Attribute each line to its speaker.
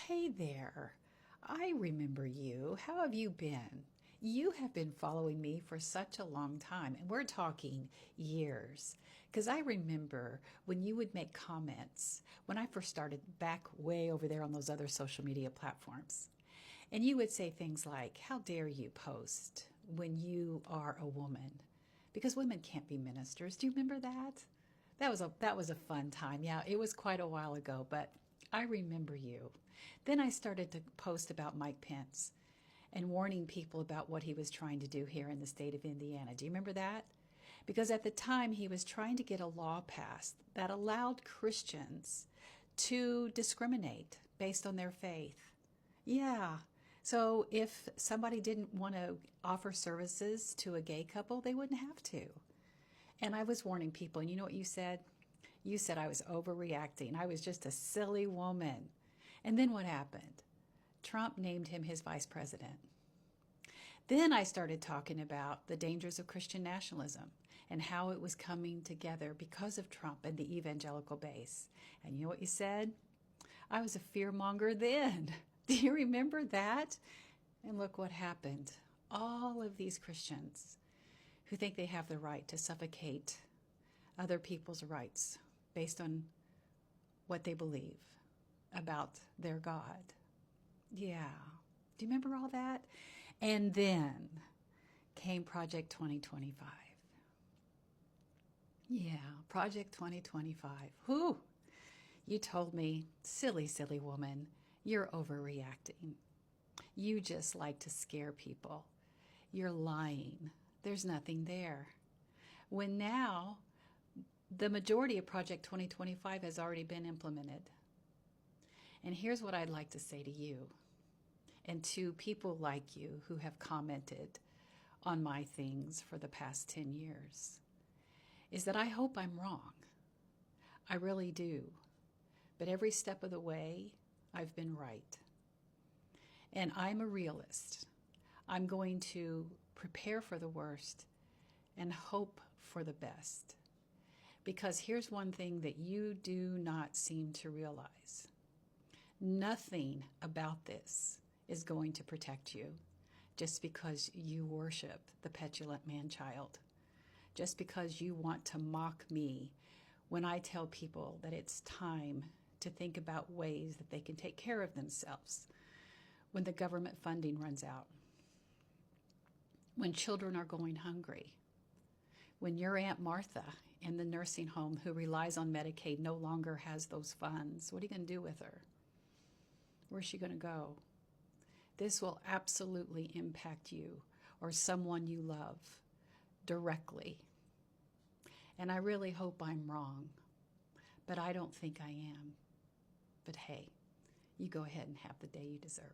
Speaker 1: Hey there. I remember you. How have you been? You have been following me for such a long time, and we're talking years. Because I remember when you would make comments when I first started back way over there on those other social media platforms. And you would say things like, "How dare you post when you are a woman? Because women can't be ministers." Do you remember that? That was a fun time. Yeah, it was quite a while ago, but I remember you. Then I started to post about Mike Pence and warning people about what he was trying to do here in the state of Indiana. Do you remember that? Because at the time he was trying to get a law passed that allowed Christians to discriminate based on their faith. Yeah. So if somebody didn't want to offer services to a gay couple, they wouldn't have to. And I was warning people, and you know what you said? You said I was overreacting. I was just a silly woman. And then what happened? Trump named him his vice president. Then I started talking about the dangers of Christian nationalism and how it was coming together because of Trump and the evangelical base. And you know what you said? I was a fear-monger then. Do you remember that? And look what happened. All of these Christians who think they have the right to suffocate other people's rights based on what they believe about their God. Yeah. Do you remember all that? And then came Project 2025. Yeah, Project 2025. Whew. You told me, silly, silly woman, you're overreacting. You just like to scare people. You're lying. There's nothing there. When now, the majority of Project 2025 has already been implemented. And here's what I'd like to say to you and to people like you who have commented on my things for the past 10 years, is that I hope I'm wrong. I really do. But every step of the way, I've been right. And I'm a realist. I'm going to prepare for the worst and hope for the best. Because here's one thing that you do not seem to realize. Nothing about this is going to protect you just because you worship the petulant man-child, just because you want to mock me when I tell people that it's time to think about ways that they can take care of themselves when the government funding runs out, when children are going hungry, when your Aunt Martha in the nursing home who relies on Medicaid no longer has those funds. What are you going to do with her? Where's she going to go? This will absolutely impact you or someone you love directly. And I really hope I'm wrong, but I don't think I am. But hey, you go ahead and have the day you deserve.